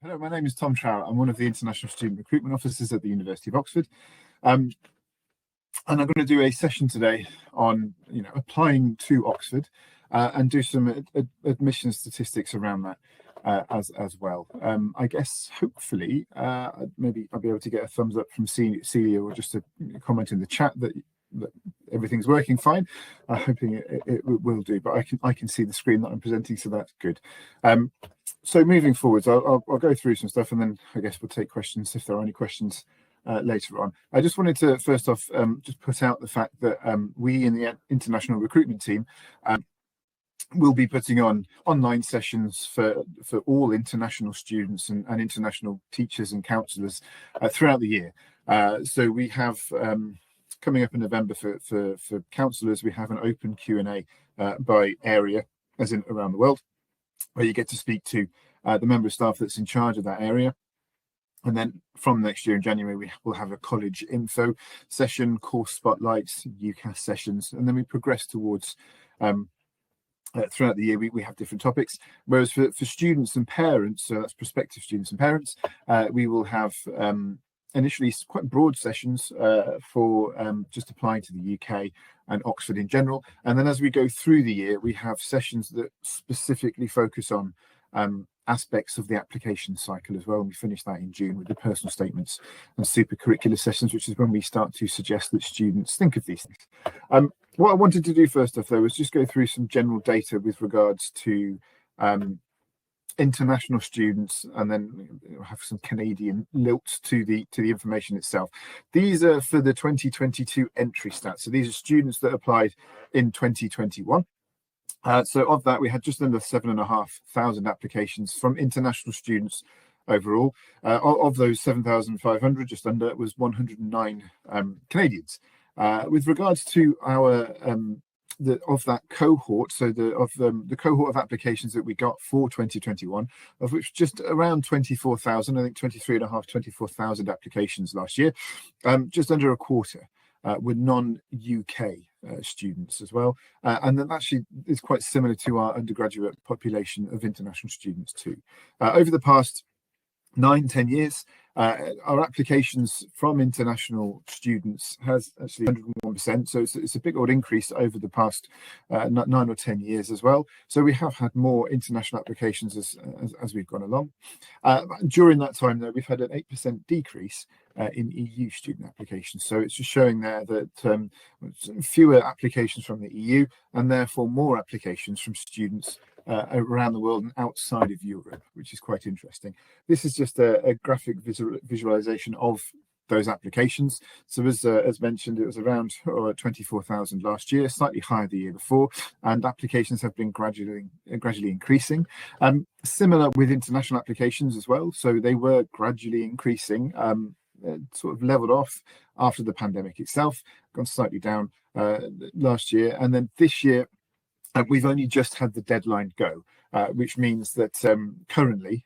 Hello, my name is Tom Trower. I'm one of the International Student Recruitment Officers at the University of Oxford. And I'm going to do a session today on, applying to Oxford and do some admission statistics around that as well. I guess hopefully maybe I'll be able to get a thumbs up from Celia or just a comment in the chat that everything's working fine. I'm hoping it will do, but I can see the screen that I'm presenting, so that's good. So moving forwards, I'll go through some stuff, and then I guess we'll take questions if there are any questions later on. I just wanted to first off just put out the fact that we in the international recruitment team will be putting on online sessions for all international students and international teachers and counsellors throughout the year. So we have coming up in November for counsellors, we have an open Q&A by area, as in around the world, where you get to speak to the member of staff that's in charge of that area. And then from next year in January, we will have a college info session, course spotlights, UCAS sessions, and then we progress towards throughout the year, we have different topics. Whereas for students and parents, so that's prospective students and parents, we will have initially quite broad sessions for just applying to the UK and Oxford in general. And then as we go through the year, we have sessions that specifically focus on aspects of the application cycle as well. And we finish that in June with the personal statements and super curricular sessions, which is when we start to suggest that students think of these things. What I wanted to do first off, though, was just go through some general data with regards to international students, and then have some Canadian lilt to the information itself. These are for the 2022 entry stats. So these are students that applied in 2021. So of that, we had just under 7,500 applications from international students overall. Of those 7,500, just under, was 109 Canadians. With regards to our of that cohort, so the cohort of applications that we got for 2021, of which just around 24,000, I think 24,000 applications last year, just under a quarter were non-UK students as well. And that actually is quite similar to our undergraduate population of international students too. Over the past 9-10 years, our applications from international students has actually 101%. So it's a big old increase over the past 9 or 10 years as well. So we have had more international applications as we've gone along. During that time, though, we've had an 8% decrease in EU student applications. So it's just showing there that fewer applications from the EU, and therefore more applications from students around the world and outside of Europe, which is quite interesting. This is just a graphic visualization of those applications. So as mentioned, it was around 24,000 last year, slightly higher the year before, and applications have been gradually increasing. Similar with international applications as well. So they were gradually increasing, sort of leveled off after the pandemic itself, gone slightly down last year, and then this year we've only just had the deadline go, which means that currently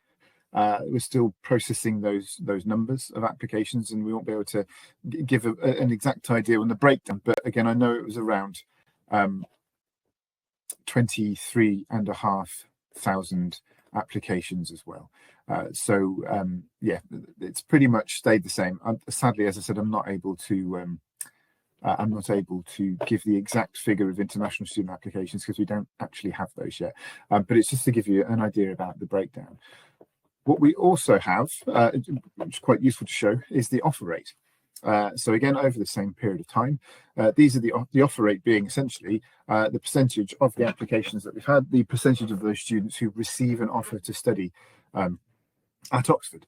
we're still processing those numbers of applications, and we won't be able to give an exact idea on the breakdown. But again, I know it was around 23,500 applications as well. Yeah, it's pretty much stayed the same. Sadly, as I said, I'm not able to give the exact figure of international student applications because we don't actually have those yet. But it's just to give you an idea about the breakdown. What we also have, which is quite useful to show, is the offer rate. So again, over the same period of time, these are the offer rate being essentially the percentage of the applications that we've had, the percentage of those students who receive an offer to study at Oxford.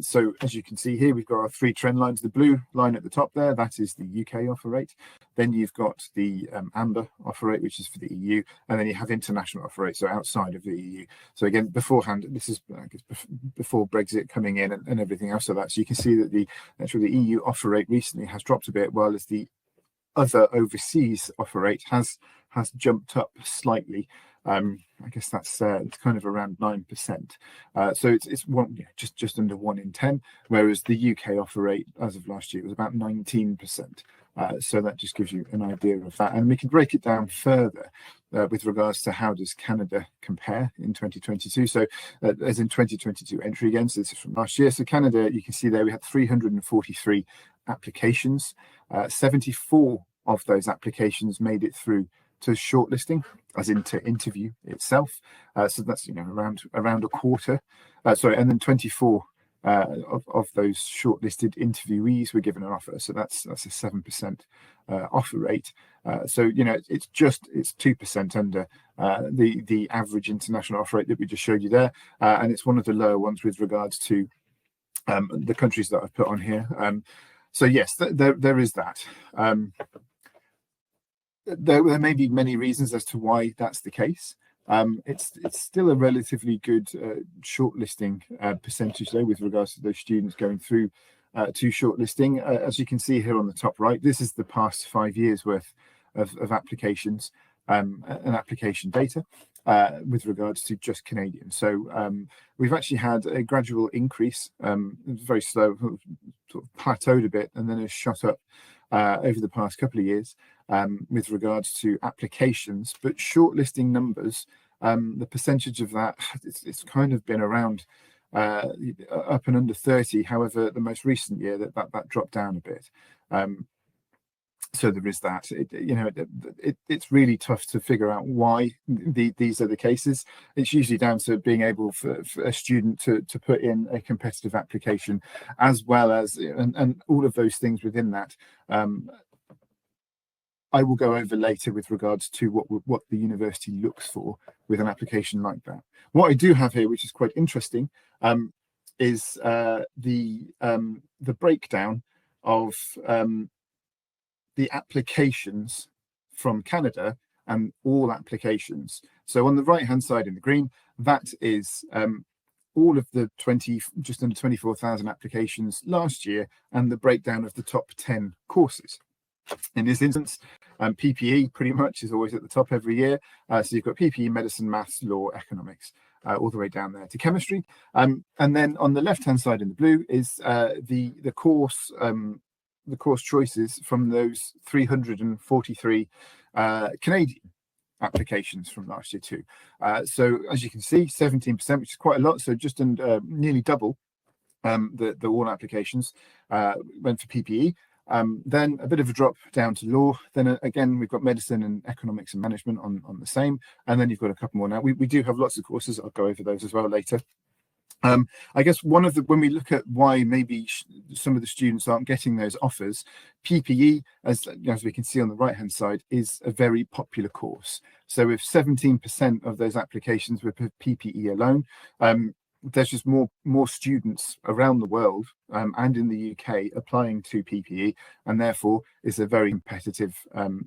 So as you can see here, we've got our three trend lines. The blue line at the top there, that is the UK offer rate. Then you've got the amber offer rate, which is for the EU, and then you have international offer rate, so outside of the EU. So again, beforehand, this is I guess before Brexit coming in and everything else of that. So you can see that the EU offer rate recently has dropped a bit, while as the other overseas offer rate has jumped up slightly. I guess that's it's kind of around 9%. So it's one, just under 1 in 10, whereas the UK offer rate as of last year was about 19%. So that just gives you an idea of that. And we can break it down further with regards to how does Canada compare in 2022. So as in 2022 entry again, so this is from last year. So Canada, you can see there we had 343 applications. 74 of those applications made it through to shortlisting, as in to interview itself. So that's around a quarter. And then 24 of those shortlisted interviewees were given an offer. So that's a 7% offer rate. So it's 2% under the average international offer rate that we just showed you there, and it's one of the lower ones with regards to the countries that I've put on here. So yes, there is that. There may be many reasons as to why that's the case. It's still a relatively good shortlisting percentage though, with regards to those students going through to shortlisting. As you can see here on the top right, this is the past 5 years worth of applications and application data with regards to just Canadian. So we've actually had a gradual increase, very slow, sort of plateaued a bit, and then has shot up over the past couple of years with regards to applications. But shortlisting numbers, the percentage of that, it's kind of been around up and under 30. However, the most recent year that dropped down a bit. So there is that. It's really tough to figure out why these are the cases. It's usually down to being able for a student to put in a competitive application, as well as and all of those things within that. I will go over later with regards to what the university looks for with an application like that. What I do have here, which is quite interesting, is the breakdown of the applications from Canada and all applications. So on the right hand side in the green, that is all of the just under 24,000 applications last year, and the breakdown of the top 10 courses. In this instance, PPE pretty much is always at the top every year. So you've got PPE, medicine, maths, law, economics, all the way down there to chemistry. And then on the left-hand side in the blue is the course choices from those 343 Canadian applications from last year too. So as you can see, 17%, which is quite a lot. So just nearly double the all applications went for PPE. Then a bit of a drop down to law. Then again, we've got medicine and economics and management on the same. And then you've got a couple more now. We do have lots of courses. I'll go over those as well later. I guess when we look at why maybe some of the students aren't getting those offers, PPE, as we can see on the right-hand side, is a very popular course. So if 17% of those applications were for PPE alone, there's just more students around the world and in the UK applying to PPE, and therefore is a very competitive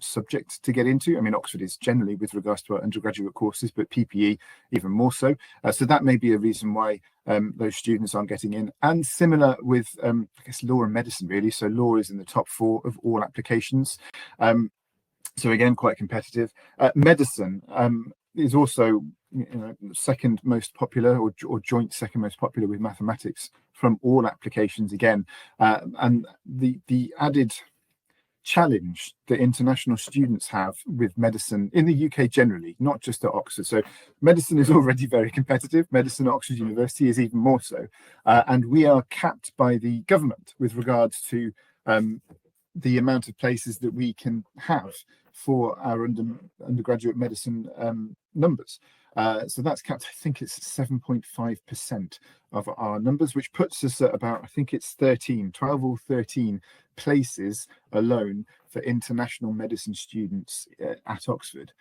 subject to get into. I mean, Oxford is generally with regards to our undergraduate courses, but PPE even more so. So that may be a reason why those students aren't getting in. And similar with, I guess, law and medicine, really. So law is in the top 4 of all applications. So again, quite competitive. Medicine is also second most popular, or joint second most popular with mathematics from all applications again. And the added challenge that international students have with medicine in the UK generally, not just at Oxford. So medicine is already very competitive. Medicine at Oxford University is even more so. And we are capped by the government with regards to the amount of places that we can have for our undergraduate medicine numbers. So that's capped, I think it's 7.5% of our numbers, which puts us at about, I think it's 12 or 13 places alone for international medicine students at Oxford.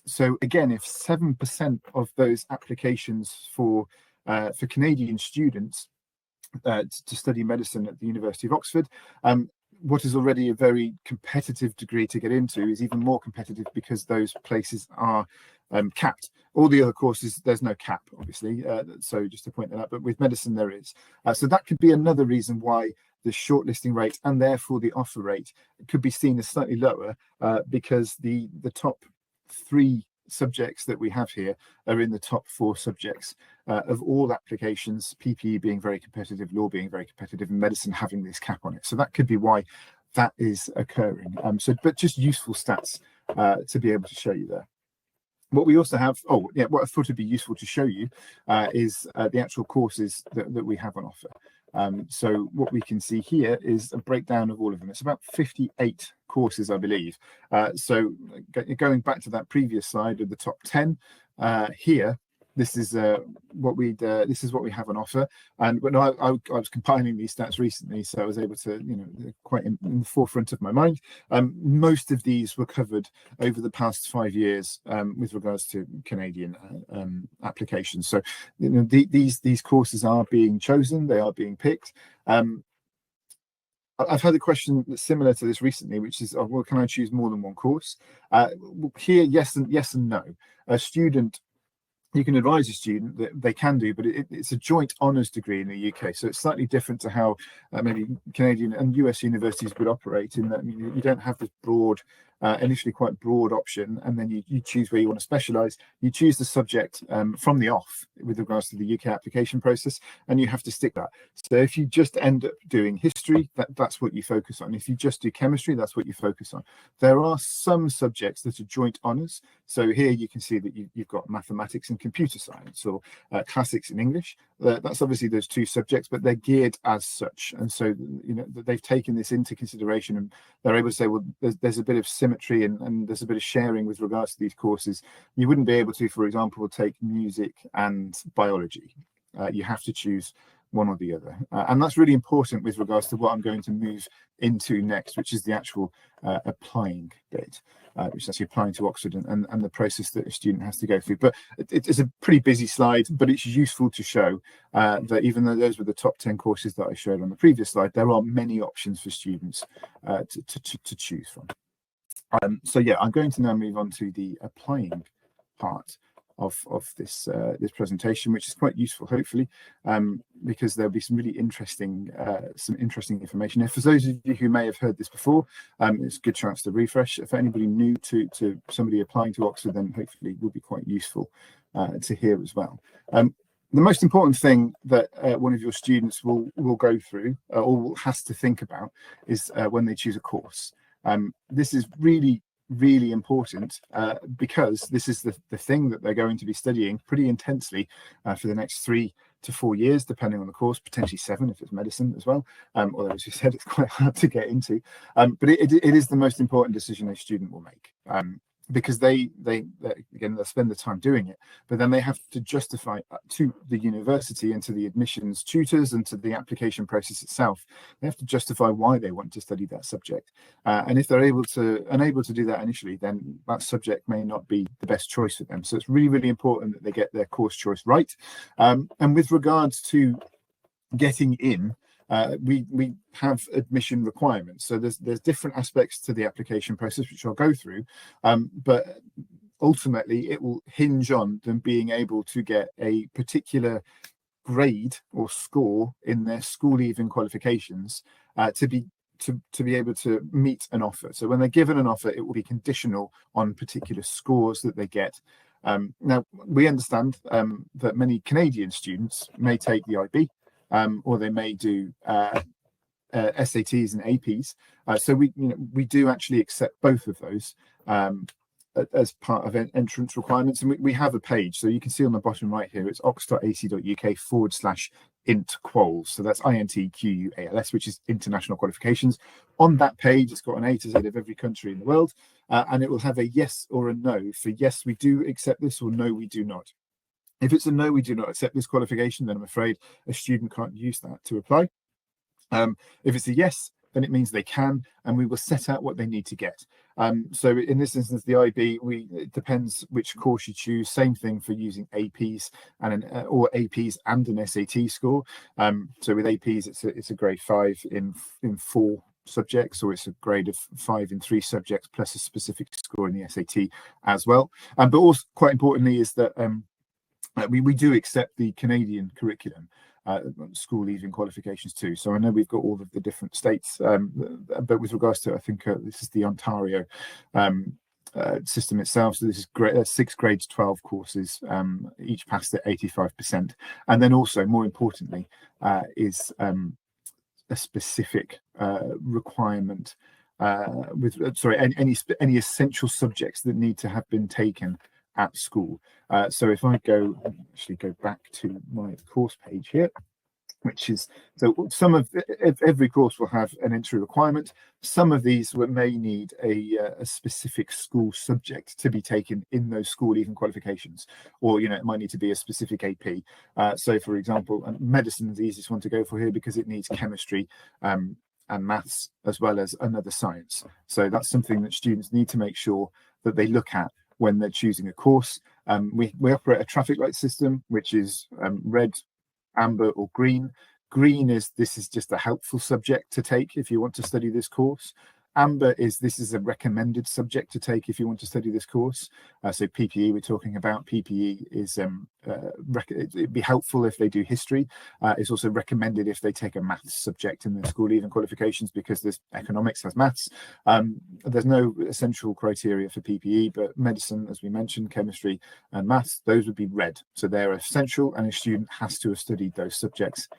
So again, if 7% of those applications for Canadian students to study medicine at the University of Oxford, what is already a very competitive degree to get into is even more competitive because those places are capped. All the other courses, there's no cap, obviously, so just to point that out, but with medicine there is. So that could be another reason why the shortlisting rate and therefore the offer rate could be seen as slightly lower, because the top 3 subjects that we have here are in the top 4 subjects of all applications, PPE being very competitive, law being very competitive, and medicine having this cap on it. So that could be why that is occurring. But just useful stats to be able to show you there. What we also have, what I thought would be useful to show you is the actual courses that we have on offer. So what we can see here is a breakdown of all of them. It's about 58 courses, I believe. So going back to that previous slide of the top 10, here, this is what we have on offer. And when I was compiling these stats recently, so I was able to, quite in the forefront of my mind. Most of these were covered over the past 5 years with regards to Canadian applications. So these courses are being chosen, they are being picked. I've had a question that's similar to this recently, which is, well, can I choose more than one course? Here, yes and no. You can advise a student that they can do, but it's a joint honours degree in the UK. So it's slightly different to how maybe Canadian and US universities would operate, in that you don't have this broad, initially quite broad option, and then you choose where you want to specialise. You choose the subject from the off with regards to the UK application process, and you have to stick that. So if you just end up doing history, that's what you focus on. If you just do chemistry, that's what you focus on. There are some subjects that are joint honours. So here you can see that you've got mathematics and computer science, or classics in English. That's obviously those two subjects, but they're geared as such. And so, they've taken this into consideration, and they're able to say, well, there's a bit of symmetry and there's a bit of sharing with regards to these courses. You wouldn't be able to, for example, take music and biology. You have to choose one or the other. And that's really important with regards to what I'm going to move into next, which is the actual applying bit, which is actually applying to Oxford and the process that a student has to go through. But it's a pretty busy slide, but it's useful to show that even though those were the top 10 courses that I showed on the previous slide, there are many options for students to choose from. So yeah, I'm going to now move on to the applying part of this presentation, which is quite useful, hopefully, because there'll be some really interesting information. If for those of you who may have heard this before, it's a good chance to refresh. If anybody new to somebody applying to Oxford, then hopefully it will be quite useful to hear as well. The most important thing that one of your students will go through or has to think about is when they choose a course. This is really important because this is the thing that they're going to be studying pretty intensely for the next 3 to 4 years, depending on the course, potentially 7 if it's medicine as well, although as you said, it's quite hard to get into, but it is the most important decision a student will make, because they again, they'll spend the time doing it, but then they have to justify to the university and to the admissions tutors and to the application process itself. They have to justify why they want to study that subject, and if they're unable to do that initially, then that subject may not be the best choice for them. So it's really important that they get their course choice right. And with regards to getting in, we have admission requirements. So there's different aspects to the application process, which I'll go through, but ultimately it will hinge on them being able to get a particular grade or score in their school leaving qualifications to be able to meet an offer. So when they're given an offer, it will be conditional on particular scores that they get. Now, we understand that many Canadian students may take the IB, or they may do SATs and APs. So we do actually accept both of those as part of entrance requirements, and we have a page, so you can see on the bottom right here, it's ox.ac.uk/intquals. So that's INTQUALS, which is international qualifications. On that page, it's got an A to Z of every country in the world, and it will have a yes or a no for yes, we do accept this, or no, we do not. If it's a no, we do not accept this qualification, then I'm afraid a student can't use that to apply. If it's a yes, then it means they can, and we will set out what they need to get. So in this instance, the IB, it depends which course you choose. Same thing for using APs or APs and an SAT score. So with APs, it's a grade 5 in 4 subjects, or it's a grade of 5 in 3 subjects plus a specific score in the SAT as well. But also quite importantly is that we do accept the Canadian curriculum, school leaving qualifications too. So I know we've got all of the different states, but with regards to, I think this is the Ontario system itself. So this is 6 grades, 12 courses, each passed at 85%. And then also, more importantly, is a specific requirement any essential subjects that need to have been taken at school. So if I actually go back to my course page here, which is, so some of every course will have an entry requirement. Some of these may need a specific school subject to be taken in those school leaving qualifications, or it might need to be a specific AP. So for example, medicine is the easiest one to go for here because it needs chemistry and maths as well as another science. So that's something that students need to make sure that they look at when they're choosing a course. We operate a traffic light system, which is red, amber or green. Green is just a helpful subject to take if you want to study this course. Amber is this is a recommended subject to take if you want to study this course. So PPE we're talking about. PPE is it'd be helpful if they do history. It's also recommended if they take a maths subject in their school leaving qualifications, because there's economics has maths. There's no essential criteria for PPE, but medicine, as we mentioned, chemistry and maths, those would be red. So they're essential, and a student has to have studied those subjects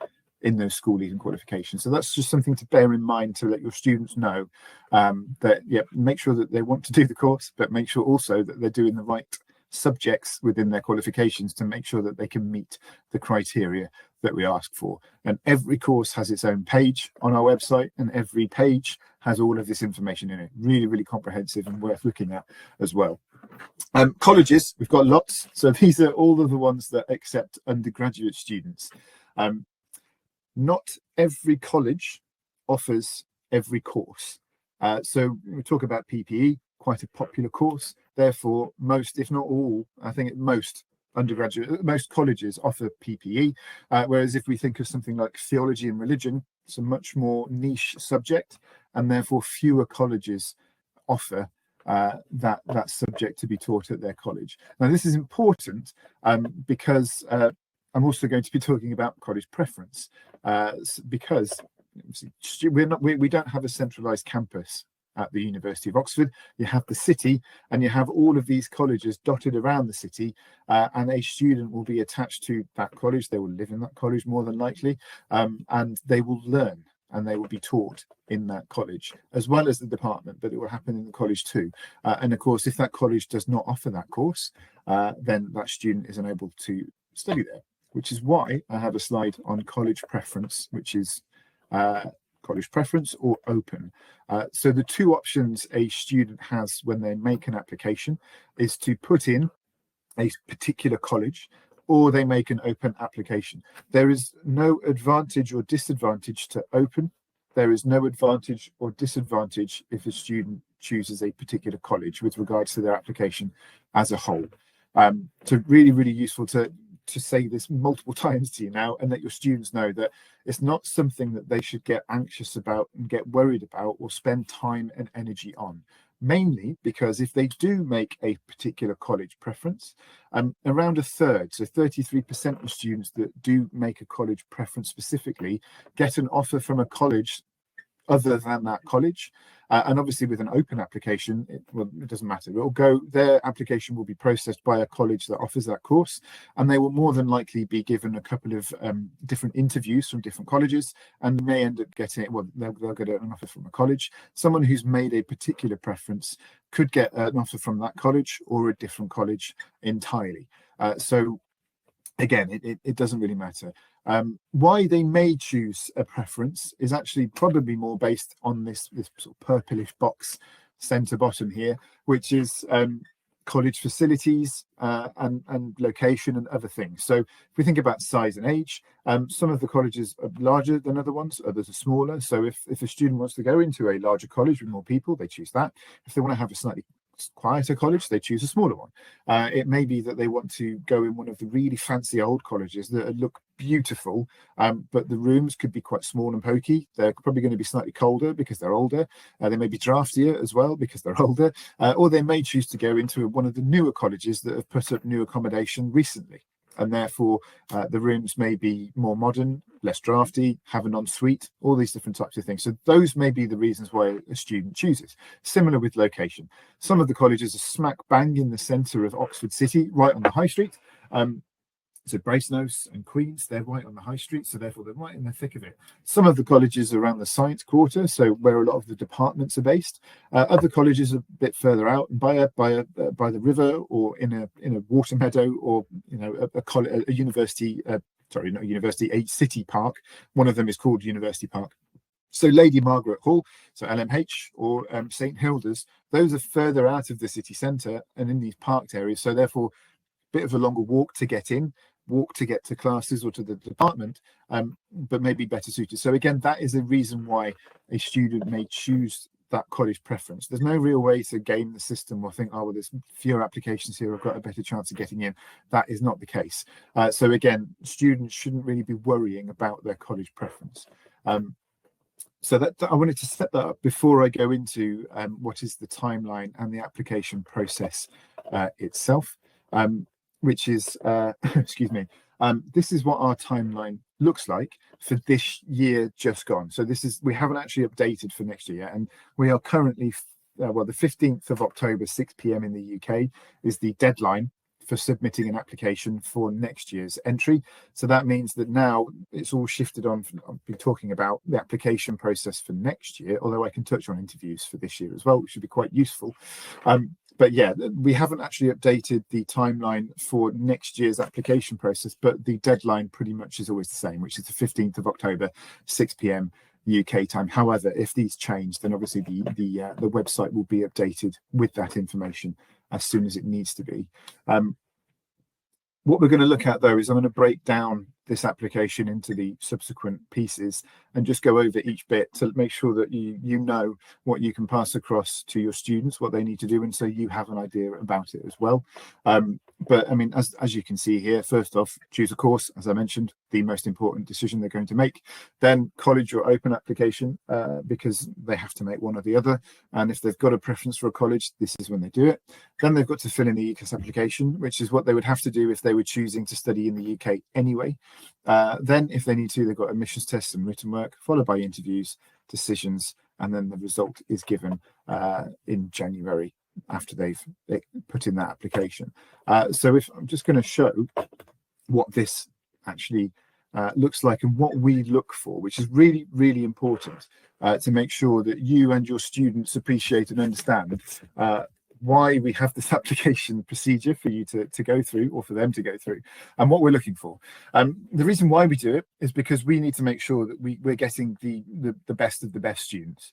in those school leaving qualifications. So that's just something to bear in mind, to let your students know that make sure that they want to do the course, but make sure also that they're doing the right subjects within their qualifications to make sure that they can meet the criteria that we ask for. And every course has its own page on our website, and every page has all of this information in it. Really, really comprehensive and worth looking at as well. Colleges, we've got lots. So these are all of the ones that accept undergraduate students. Not every college offers every course. So we talk about PPE, quite a popular course. Therefore, most, if not all, I think most colleges offer PPE. Whereas if we think of something like theology and religion, it's a much more niche subject, and therefore fewer colleges offer that subject to be taught at their college. Now, this is important because I'm also going to be talking about college preference, because we don't have a centralised campus at the University of Oxford. You have the city, and you have all of these colleges dotted around the city, and a student will be attached to that college. They will live in that college more than likely, and they will learn and they will be taught in that college, as well as the department, but it will happen in the college too. And of course, if that college does not offer that course, then that student is unable to study there, which is why I have a slide on college preference, which is college preference or open. So the two options a student has when they make an application is to put in a particular college, or they make an open application. There is no advantage or disadvantage to open. There is no advantage or disadvantage if a student chooses a particular college with regards to their application as a whole. So really, really useful to say this multiple times to you now, and let your students know that it's not something that they should get anxious about and get worried about or spend time and energy on. Mainly because if they do make a particular college preference, around a third, so 33% of students that do make a college preference specifically, get an offer from a college other than that college. And obviously with an open application, it doesn't matter. Their application will be processed by a college that offers that course, and they will more than likely be given a couple of different interviews from different colleges, and may end up getting, they'll get an offer from a college. Someone who's made a particular preference could get an offer from that college or a different college entirely. So again, it doesn't really matter. Why they may choose a preference is actually probably more based on this sort of purplish box centre bottom here, which is college facilities and location and other things. So if we think about size and age, some of the colleges are larger than other ones, others are smaller. So if a student wants to go into a larger college with more people, they choose that. If they want to have a slightly quieter college, they choose a smaller one. It may be that they want to go in one of the really fancy old colleges that look beautiful, but the rooms could be quite small and pokey. They're probably going to be slightly colder because they're older. They may be draftier as well because they're older, or they may choose to go into one of the newer colleges that have put up new accommodation recently, and therefore the rooms may be more modern, less drafty, have an ensuite, all these different types of things. So those may be the reasons why a student chooses. Similar with location. Some of the colleges are smack bang in the centre of Oxford City, right on the high street. So Brasenose and Queen's, they're right on the high street, so therefore they're right in the thick of it. Some of the colleges are around the science quarter, so where a lot of the departments are based. Other colleges are a bit further out by the river, or in a water meadow, or a university. Sorry, not a university, a city park. One of them is called University Park. So Lady Margaret Hall, so LMH, or St Hilda's, those are further out of the city centre and in these parked areas. So therefore, a bit of a longer walk to get in, walk to get to classes or to the department, but maybe better suited. So again, that is a reason why a student may choose that college preference. There's no real way to game the system or think, oh, well, there's fewer applications here, I've got a better chance of getting in. That is not the case. So again, students shouldn't really be worrying about their college preference. So that I wanted to set that up before I go into what is the timeline and the application process itself, which is, excuse me, this is what our timeline looks like for this year just gone. So we haven't actually updated for next year yet, and we are currently, the 15th of October, 6 p.m. in the UK is the deadline for submitting an application for next year's entry. So that means that now it's all shifted on. I'll be talking about the application process for next year, although I can touch on interviews for this year as well, which should be quite useful. But yeah, we haven't actually updated the timeline for next year's application process, but the deadline pretty much is always the same, which is the 15th of October, 6 p.m. UK time. However, if these change, then obviously the website will be updated with that information as soon as it needs to be. What we're going to look at, though, is I'm going to break down this application into the subsequent pieces and just go over each bit to make sure that you know what you can pass across to your students, what they need to do, and so you have an idea about it as well. But I mean, as you can see here, first off, choose a course, as I mentioned, the most important decision they're going to make. Then college or open application, because they have to make one or the other. And if they've got a preference for a college, this is when they do it. Then they've got to fill in the UCAS application, which is what they would have to do if they were choosing to study in the UK anyway. Then if they need to, they've got admissions tests and written work, followed by interviews, decisions, and then the result is given in January after they've put in that application. So if I'm just going to show what this actually looks like and what we look for, which is really, really important to make sure that you and your students appreciate and understand why we have this application procedure for you to go through, or for them to go through, and what we're looking for. The reason why we do it is because we need to make sure that we're getting the best of the best students.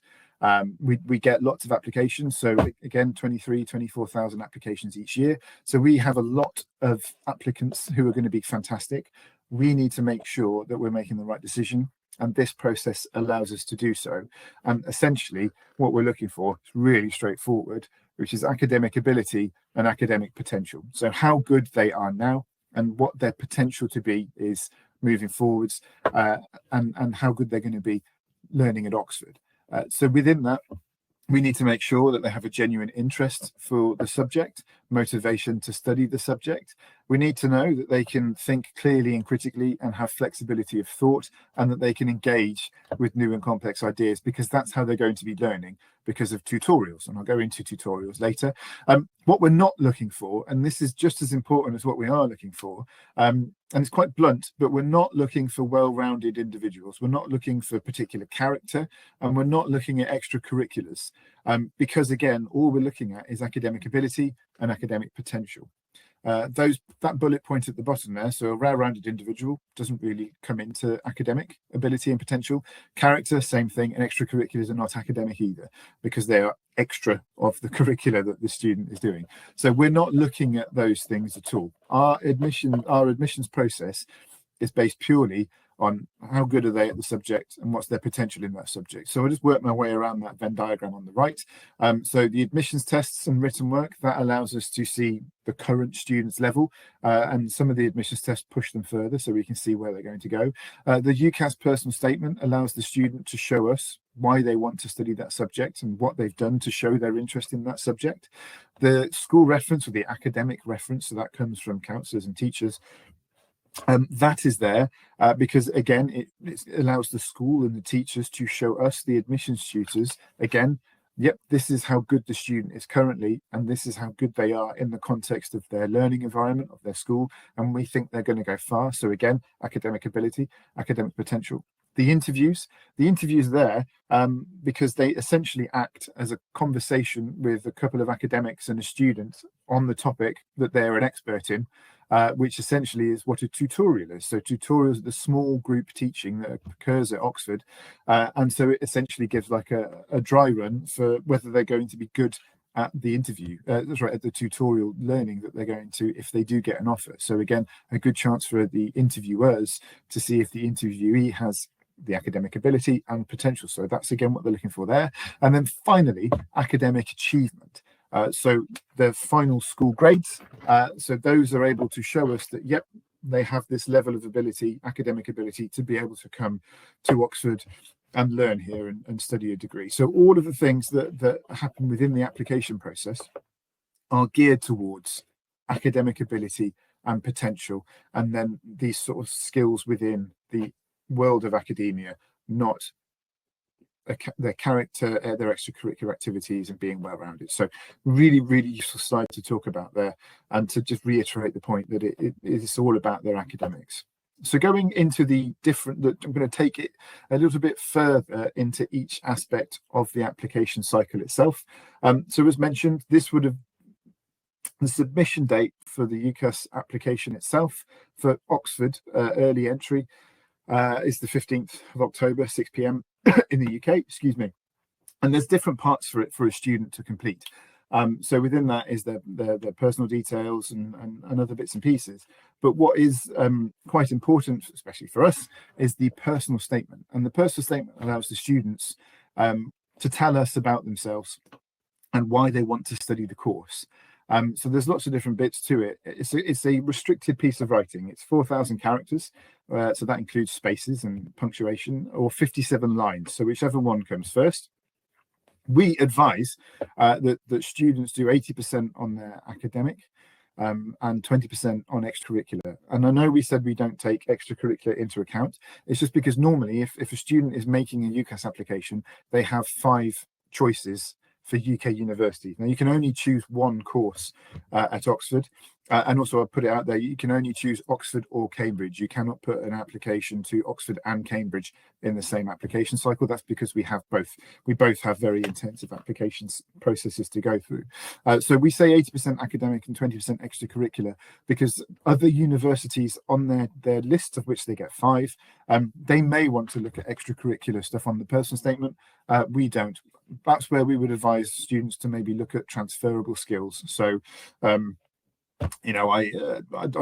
We get lots of applications, so again 24,000 applications each year, so we have a lot of applicants who are going to be fantastic. We need to make sure that we're making the right decision, and this process allows us to do so. And essentially what we're looking for is really straightforward, which is academic ability and academic potential. So how good they are now and what their potential to be is moving forwards, and how good they're going to be learning at Oxford. So within that, we need to make sure that they have a genuine interest for the subject, motivation to study the subject. We need to know that they can think clearly and critically and have flexibility of thought, and that they can engage with new and complex ideas, because that's how they're going to be learning, because of tutorials. And I'll go into tutorials later. What we're not looking for, and this is just as important as what we are looking for, and it's quite blunt, but we're not looking for well-rounded individuals. We're not looking for particular character, and we're not looking at extracurriculars, because again, all we're looking at is academic ability and academic potential. That bullet point at the bottom there, so a well-rounded individual doesn't really come into academic ability and potential. Character, same thing, and extracurriculars are not academic either, because they are extra of the curricula that the student is doing. So we're not looking at those things at all. Our admissions process is based purely on how good are they at the subject and what's their potential in that subject. So I'll just work my way around that Venn diagram on the right. So the admissions tests and written work, that allows us to see the current student's level, and some of the admissions tests push them further so we can see where they're going to go. The UCAS personal statement allows the student to show us why they want to study that subject and what they've done to show their interest in that subject. The school reference, or the academic reference, so that comes from counsellors and teachers, that is there because again it allows the school and the teachers to show us, the admissions tutors, again yep, this is how good the student is currently, and this is how good they are in the context of their learning environment, of their school, and we think they're going to go far. So again, academic ability, academic potential. The interviews there, because they essentially act as a conversation with a couple of academics and a student on the topic that they're an expert in, which essentially is what a tutorial is. So tutorials are the small group teaching that occurs at Oxford, and so it essentially gives like a dry run for whether they're going to be good at the interview, that's right, at the tutorial learning that they're going to, if they do get an offer. So again, a good chance for the interviewers to see if the interviewee has the academic ability and potential. So that's again what they're looking for there. And then finally, academic achievement. So the final school grades. So those are able to show us that, yep, they have this level of ability, academic ability, to be able to come to Oxford and learn here and study a degree. So all of the things that happen within the application process are geared towards academic ability and potential, and then these sort of skills within the world of academia, not their character, their extracurricular activities, and being well rounded. So really, really useful slide to talk about there, and to just reiterate the point that it is all about their academics. So going into the different, I'm going to take it a little bit further into each aspect of the application cycle itself. So as mentioned, this would have the submission date for the UCAS application itself for Oxford early entry is the 15th of October, 6 p.m. in the UK, excuse me. And there's different parts for it for a student to complete. So within that is their personal details and other bits and pieces. But what is quite important, especially for us, is the personal statement. And the personal statement allows the students to tell us about themselves and why they want to study the course. So there's lots of different bits to it. It's a restricted piece of writing. It's 4,000 characters. So that includes spaces and punctuation, or 57 lines. So whichever one comes first. We advise that students do 80% on their academic and 20% on extracurricular. And I know we said we don't take extracurricular into account. It's just because normally if a student is making a UCAS application, they have 5 choices for UK universities. Now you can only choose one course at Oxford. And also I'll put it out there, you can only choose Oxford or Cambridge. You cannot put an application to Oxford and Cambridge in the same application cycle. That's because we have both. We both have very intensive applications processes to go through. So we say 80% academic and 20% extracurricular because other universities on their list, of which they get 5, they may want to look at extracurricular stuff on the personal statement. We don't. That's where we would advise students to maybe look at transferable skills. So I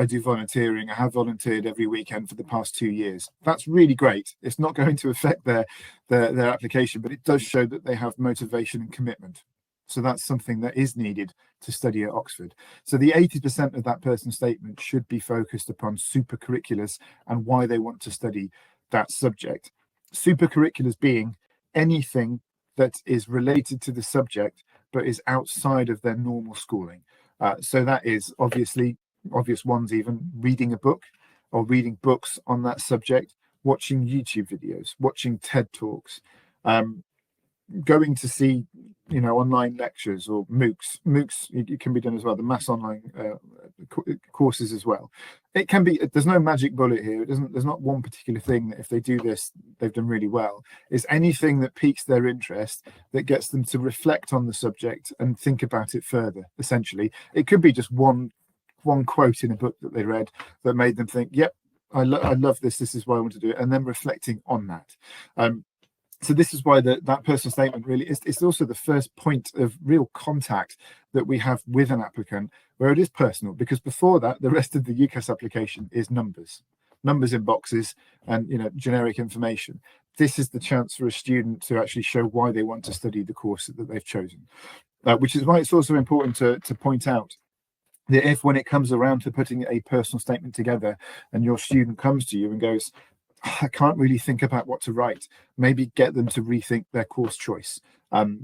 do volunteering. I have volunteered every weekend for the past 2 years. That's really great. It's not going to affect their application, but it does show that they have motivation and commitment. So that's something that is needed to study at Oxford. So the 80% of that personal statement should be focused upon supercurriculars and why they want to study that subject. Supercurriculars being anything that is related to the subject but is outside of their normal schooling. So that is obvious ones, even reading a book or reading books on that subject, watching YouTube videos, watching TED Talks, going to see, online lectures or MOOCs. It can be done as well, the mass online courses as well. It can be, there's no magic bullet here. There's not one particular thing that if they do this, they've done really well. It's anything that piques their interest, that gets them to reflect on the subject and think about it further, essentially. It could be just one quote in a book that they read that made them think, yep, I love this. This is why I want to do it. And then reflecting on that. So this is why that personal statement really is. It's also the first point of real contact that we have with an applicant, where it is personal. Because before that, the rest of the UCAS application is numbers in boxes, and generic information. This is the chance for a student to actually show why they want to study the course that they've chosen, which is why it's also important to point out that if, when it comes around to putting a personal statement together, and your student comes to you and goes, I can't really think about what to write, maybe get them to rethink their course choice.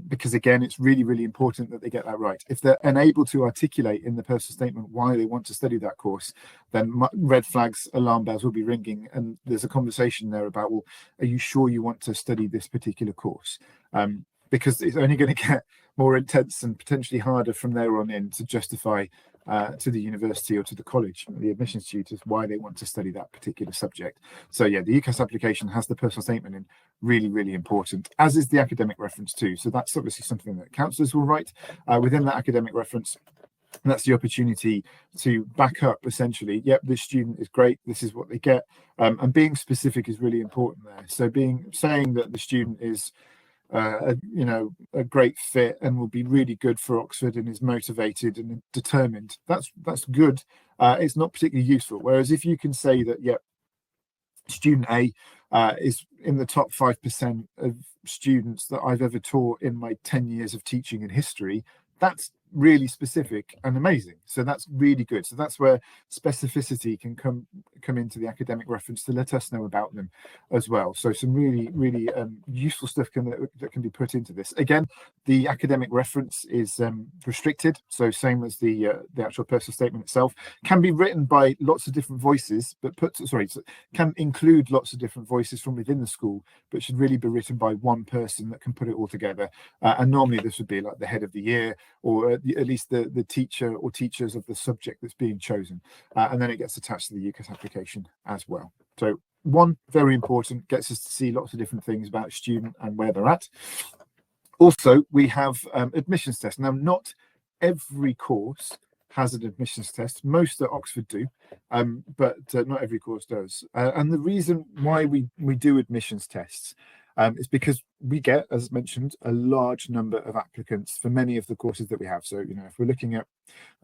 Because again, it's really, really important that they get that right. If they're unable to articulate in the personal statement why they want to study that course, then red flags, alarm bells will be ringing. And there's a conversation there about, well, are you sure you want to study this particular course? because it's only going to get more intense and potentially harder from there on in to justify to the university or to the college, the admissions tutors, why they want to study that particular subject. So yeah, the UCAS application has the personal statement in, really, really important, as is the academic reference too. So that's obviously something that counsellors will write within that academic reference. And that's the opportunity to back up, essentially, yep, this student is great, this is what they get. And being specific is really important there. So saying that the student is a great fit and will be really good for Oxford and is motivated and determined, that's good. It's not particularly useful. Whereas if you can say that, yeah, student A is in the top 5% of students that I've ever taught in my 10 years of teaching in history, that's really specific and amazing. So that's really good. So that's where specificity can come into the academic reference to let us know about them as well. So some really, really useful stuff that can be put into this. Again, the academic reference is restricted, so same as the actual personal statement itself. Can be written by lots of different voices, but can include lots of different voices from within the school, but should really be written by one person that can put it all together. And normally this would be like the head of the year, or at least the teacher or teachers of the subject that's being chosen, and then it gets attached to the UCAS application as well. So one, very important, gets us to see lots of different things about a student and where they're at. Also, we have admissions tests. Now, not every course has an admissions test. Most at Oxford do, but not every course does. And the reason why we do admissions tests is because we get, as mentioned, a large number of applicants for many of the courses that we have. So,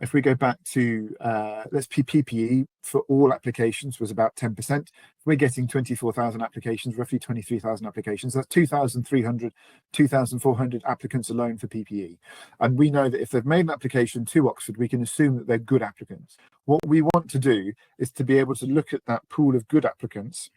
if we go back to, PPE for all applications was about 10%. We're getting 24,000 applications, roughly 23,000 applications. That's 2,300, 2,400 applicants alone for PPE. And we know that if they've made an application to Oxford, we can assume that they're good applicants. What we want to do is to be able to look at that pool of good applicants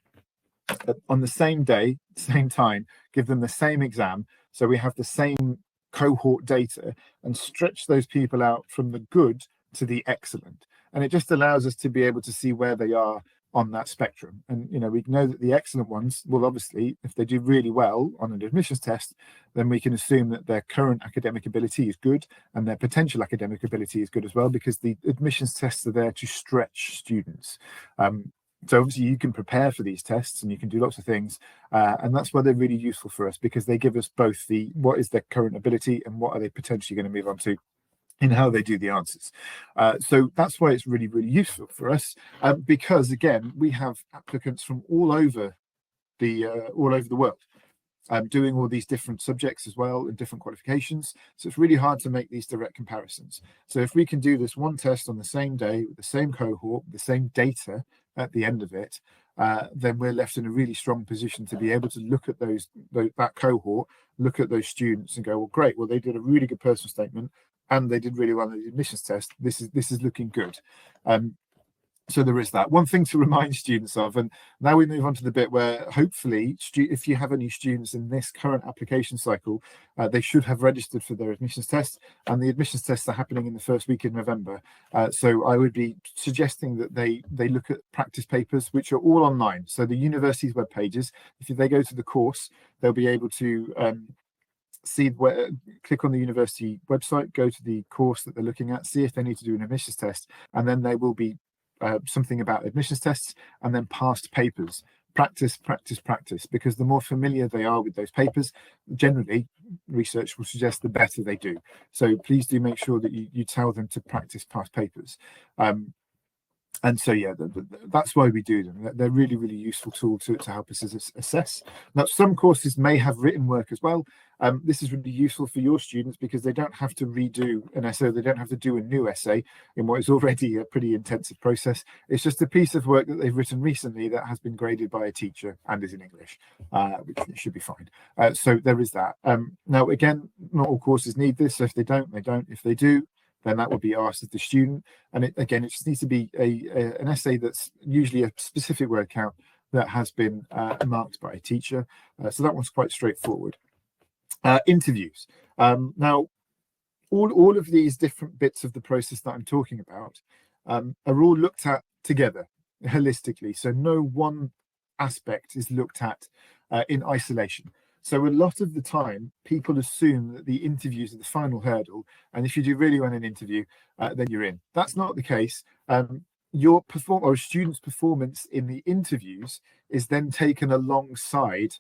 on the same day, same time, give them the same exam, so we have the same cohort data, and stretch those people out from the good to the excellent. And it just allows us to be able to see where they are on that spectrum. And we know that the excellent ones will, obviously, if they do really well on an admissions test, then we can assume that their current academic ability is good and their potential academic ability is good as well, because the admissions tests are there to stretch students. So obviously you can prepare for these tests and you can do lots of things, and that's why they're really useful for us, because they give us both what is their current ability and what are they potentially going to move on to in how they do the answers. So that's why it's really, really useful for us, because again, we have applicants from all over the world, doing all these different subjects as well and different qualifications. So it's really hard to make these direct comparisons. So if we can do this one test on the same day with the same cohort, the same data at the end of it, then we're left in a really strong position to be able to look at that cohort, look at those students and go, well, great, well, they did a really good personal statement and they did really well in the admissions test. This is looking good. So there is that. One thing to remind students of, and now we move on to the bit where hopefully, if you have any students in this current application cycle, they should have registered for their admissions test, and the admissions tests are happening in the first week in November. So I would be suggesting that they look at practice papers, which are all online. So the university's web pages, if they go to the course, they'll be able to click on the university website, go to the course that they're looking at, see if they need to do an admissions test, and then they will be something about admissions tests, and then past papers. Practice, because the more familiar they are with those papers, generally research will suggest the better they do. So please do make sure that you tell them to practice past papers. And so, yeah, that's why we do them. They're really, really useful tool to help us assess. Now, some courses may have written work as well. This is really useful for your students because they don't have to redo an essay. They don't have to do a new essay in what is already a pretty intensive process. It's just a piece of work that they've written recently that has been graded by a teacher and is in English, which should be fine. So there is that. Now, again, not all courses need this. So if they don't, they don't. If they do, then that would be asked of the student. And it just needs to be an essay that's usually a specific word count that has been marked by a teacher. So that one's quite straightforward. Interviews. Now, all of these different bits of the process that I'm talking about are all looked at together holistically. So no one aspect is looked at in isolation. So a lot of the time, people assume that the interviews are the final hurdle, and if you do really well in an interview, then you're in. That's not the case. Your student's performance in the interviews is then taken alongside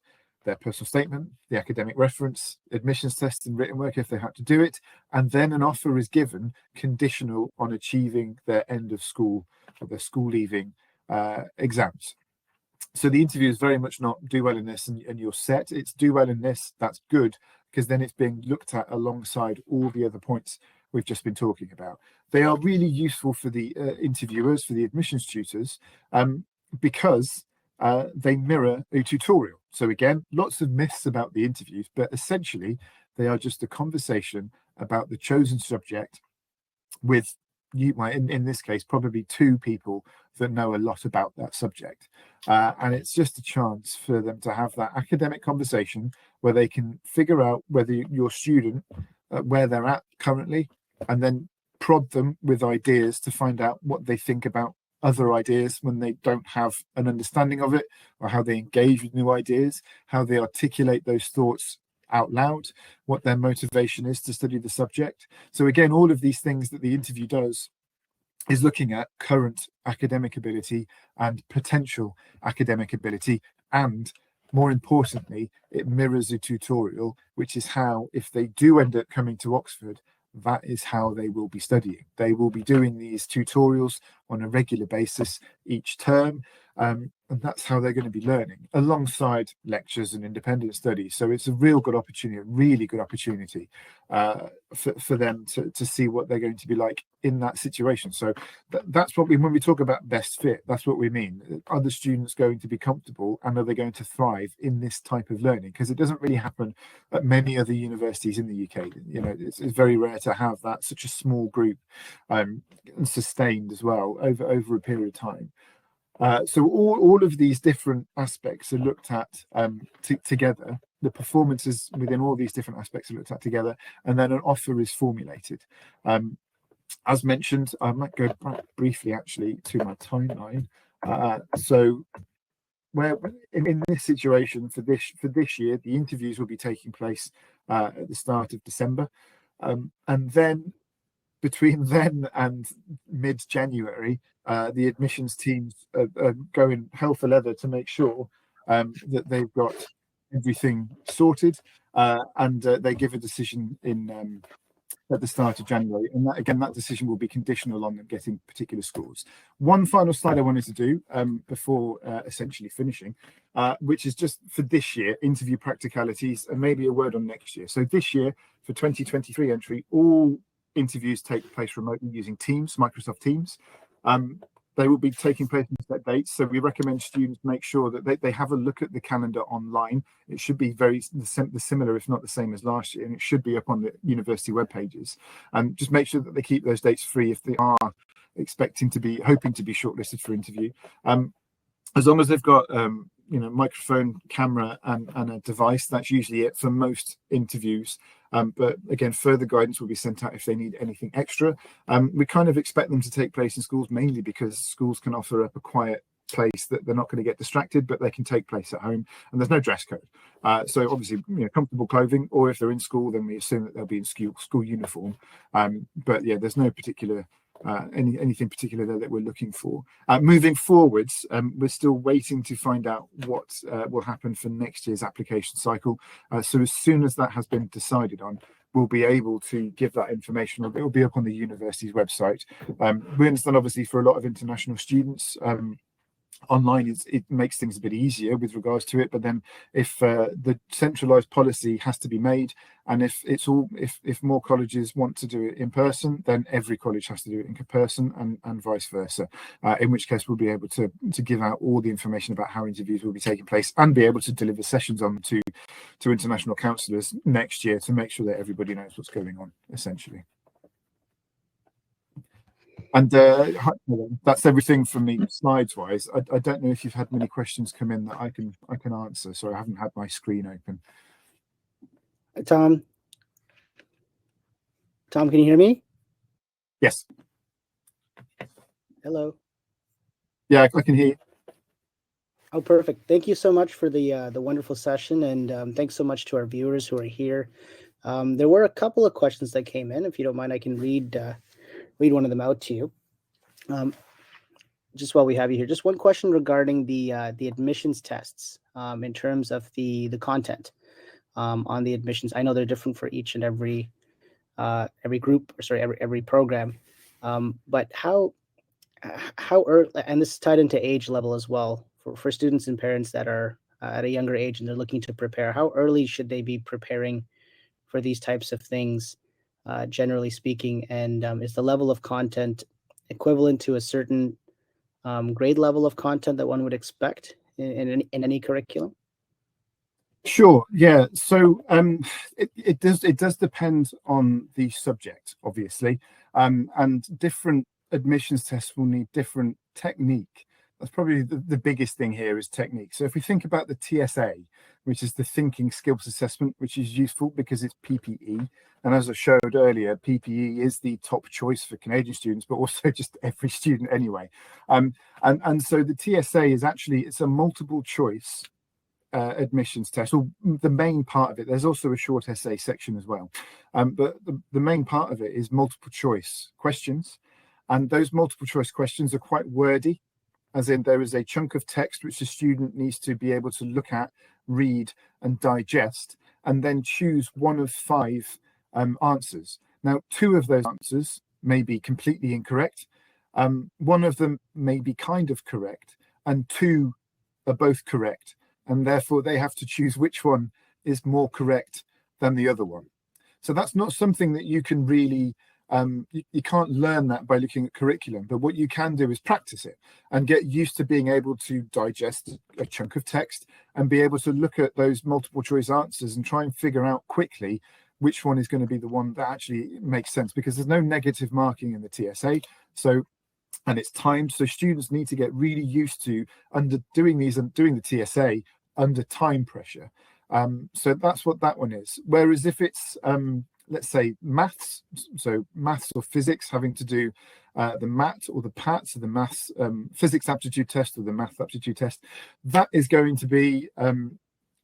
their personal statement, the academic reference, admissions tests and written work if they had to do it, and then an offer is given conditional on achieving their end of school or their school leaving exams. So the interview is very much not do well in this and you're set. It's do well in this, that's good, because then it's being looked at alongside all the other points we've just been talking about. They are really useful for the interviewers, for the admissions tutors, because they mirror a tutorial. So again, lots of myths about the interviews, but essentially they are just a conversation about the chosen subject with you, in this case, probably two people that know a lot about that subject. And it's just a chance for them to have that academic conversation where they can figure out whether your student, where they're at currently, and then prod them with ideas to find out what they think about other ideas when they don't have an understanding of it, or how they engage with new ideas, how they articulate those thoughts out loud, what their motivation is to study the subject. So again, all of these things that the interview does is looking at current academic ability and potential academic ability, and more importantly, it mirrors a tutorial, which is how, if they do end up coming to Oxford, that is how they will be studying. They will be doing these tutorials on a regular basis each term, and that's how they're going to be learning alongside lectures and independent studies. So it's a real good opportunity, a really good opportunity for them to see what they're going to be like in that situation. So that's what when we talk about best fit, that's what we mean. Are the students going to be comfortable, and are they going to thrive in this type of learning? Because it doesn't really happen at many other universities in the UK. You know, it's very rare to have that such a small group, and sustained as well over a period of time. So all of these different aspects are looked at together. The performances within all these different aspects are looked at together, and then an offer is formulated. As mentioned, I might go back briefly actually to my timeline. So where in this situation for this year, the interviews will be taking place at the start of December, and then between then and mid-January, the admissions teams are going hell for leather to make sure that they've got everything sorted, and they give a decision in at the start of January. And that, again, that decision will be conditional on them getting particular scores. One final slide I wanted to do before essentially finishing, which is just for this year, interview practicalities, and maybe a word on next year. So this year, for 2023 entry, all interviews take place remotely using Teams, Microsoft Teams. They will be taking place in set dates, so we recommend students make sure that they have a look at the calendar online. It should be very similar, if not the same as last year, and it should be up on the university web pages. Just make sure that they keep those dates free if they are hoping to be shortlisted for interview. As long as they've got microphone, camera, and a device, that's usually it for most interviews. But again, further guidance will be sent out if they need anything extra. We kind of expect them to take place in schools mainly because schools can offer up a quiet place that they're not going to get distracted, but they can take place at home, and there's no dress code. So obviously, comfortable clothing, or if they're in school, then we assume that they'll be in school uniform. But yeah, there's no particular anything particular there that we're looking for. Moving forwards, we're still waiting to find out what will happen for next year's application cycle. So as soon as that has been decided on, we'll be able to give that information. It will be up on the university's website. We understand, obviously, for a lot of international students, online it makes things a bit easier with regards to it, but then if the centralized policy has to be made, and if more colleges want to do it in person, then every college has to do it in person, and vice versa, in which case we'll be able to give out all the information about how interviews will be taking place, and be able to deliver sessions on to international counsellors next year to make sure that everybody knows what's going on, essentially. And that's everything from me slides wise. I don't know if you've had many questions come in that I can answer. So I haven't had my screen open. Tom, can you hear me? Yes. Hello. Yeah, I can hear you. Oh, perfect. Thank you so much for the wonderful session, and thanks so much to our viewers who are here. There were a couple of questions that came in. If you don't mind, I can read one of them out to you. Um, just while we have you here, just one question regarding the admissions tests in terms of the content on the admissions. I know they're different for each and every group, or sorry, every program. But how early, and this is tied into age level as well, for students and parents that are at a younger age and they're looking to prepare, how early should they be preparing for these types of things, generally speaking? And is the level of content equivalent to a certain grade level of content that one would expect in any curriculum? Sure. Yeah. So it does depend on the subject, obviously, and different admissions tests will need different technique. That's probably the biggest thing here is technique. So if we think about the TSA, which is the Thinking Skills Assessment, which is useful because it's PPE, and as I showed earlier, PPE is the top choice for Canadian students, but also just every student anyway. And so the TSA is actually it's a multiple choice admissions test, or the main part of it. There's also a short essay section as well, but the main part of it is multiple choice questions, and those multiple choice questions are quite wordy, as in there is a chunk of text which the student needs to be able to look at, read, and digest, and then choose one of five answers. Now, two of those answers may be completely incorrect, one of them may be kind of correct, and two are both correct, and therefore they have to choose which one is more correct than the other one. So that's not something that you can really you can't learn that by looking at curriculum, but what you can do is practice it and get used to being able to digest a chunk of text and be able to look at those multiple choice answers and try and figure out quickly which one is going to be the one that actually makes sense, because there's no negative marking in the TSA. So and it's timed, so students need to get really used to doing the TSA under time pressure. So that's what that one is. Whereas if it's let's say maths, so maths or physics, having to do the MAT or the PAT, so the maths physics aptitude test or the math aptitude test, that is going to be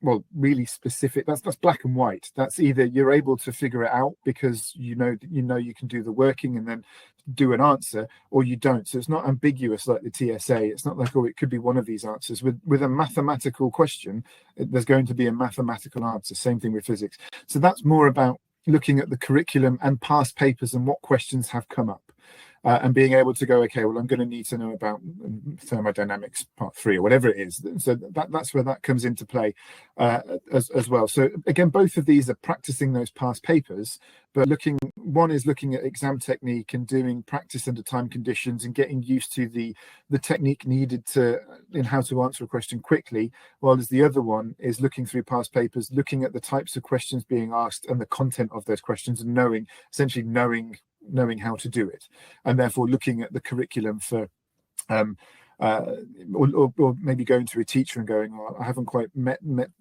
well, really specific. That's black and white. That's either you're able to figure it out because you know you can do the working and then do an answer, or you don't. So it's not ambiguous like the TSA. It's not like, oh, it could be one of these answers. With a mathematical question, there's going to be a mathematical answer. Same thing with physics. So that's more about looking at the curriculum and past papers and what questions have come up. And being able to go, okay, well, I'm going to need to know about thermodynamics part 3 or whatever it is. So that's where that comes into play as well. So again, both of these are practicing those past papers, but one is looking at exam technique and doing practice under time conditions and getting used to the technique needed in how to answer a question quickly, while as the other one is looking through past papers, looking at the types of questions being asked and the content of those questions, and essentially knowing how to do it, and therefore looking at the curriculum for or maybe going to a teacher and going, oh, I haven't quite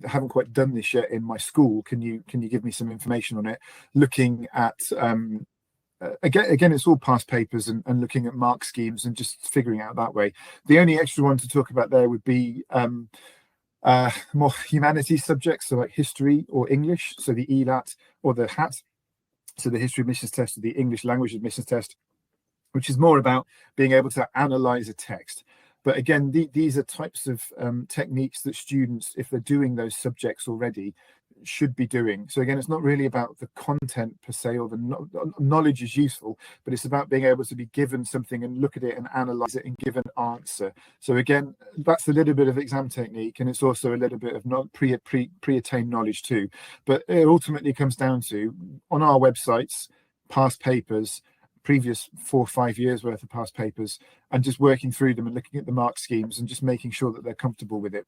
haven't quite done this yet in my school, can you give me some information on it? Looking at again it's all past papers and looking at mark schemes and just figuring out that way. The only extra one to talk about there would be more humanities subjects, so like history or English, so the ELAT or the HAT, so the history admissions test or the English language admissions test, which is more about being able to analyze a text. But again, these are types of techniques that students, if they're doing those subjects already, should be doing. So again, it's not really about the content per se, or the knowledge is useful, but it's about being able to be given something and look at it and analyze it and give an answer. So again, that's a little bit of exam technique, and it's also a little bit of pre-attained knowledge too. But it ultimately comes down to, on our websites, past papers, previous 4 or 5 years worth of past papers, and just working through them and looking at the mark schemes and just making sure that they're comfortable with it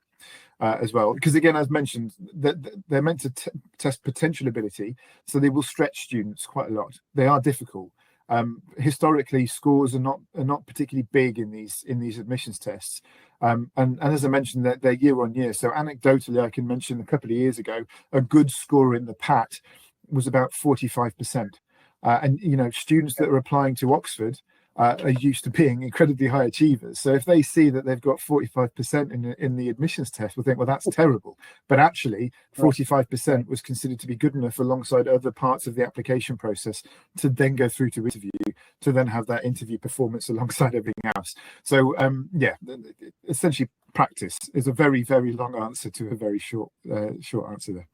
as well. Because again, as mentioned, that they're meant to test potential ability, so they will stretch students quite a lot. They are difficult. Historically, scores are not particularly big in these admissions tests, and as I mentioned, they're year on year. So anecdotally, I can mention a couple of years ago, a good score in the PAT was about 45%. And students that are applying to Oxford are used to being incredibly high achievers. So if they see that they've got 45% in the admissions test, we'll think, well, that's terrible. But actually, 45% was considered to be good enough alongside other parts of the application process to then go through to interview, to then have that interview performance alongside everything else. So yeah, essentially practice is a very, very long answer to a very short answer there.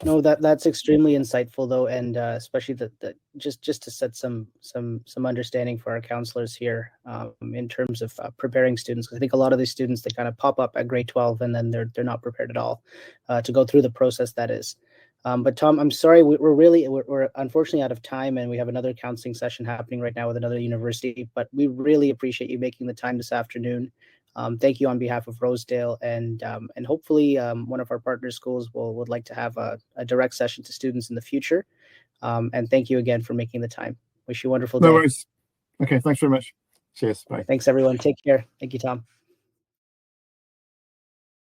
No, that's extremely insightful though, and especially that just to set some understanding for our counselors here in terms of preparing students. Because I think a lot of these students, they kind of pop up at grade 12 and then they're not prepared at all to go through the process that is. But Tom, I'm sorry, we're unfortunately out of time, and we have another counseling session happening right now with another university. But we really appreciate you making the time this afternoon. Thank you on behalf of Rosedale, and hopefully one of our partner schools would like to have a direct session to students in the future. And thank you again for making the time. Wish you a wonderful day. No worries. Okay, thanks very much. Cheers. Bye. Thanks, everyone. Take care. Thank you, Tom.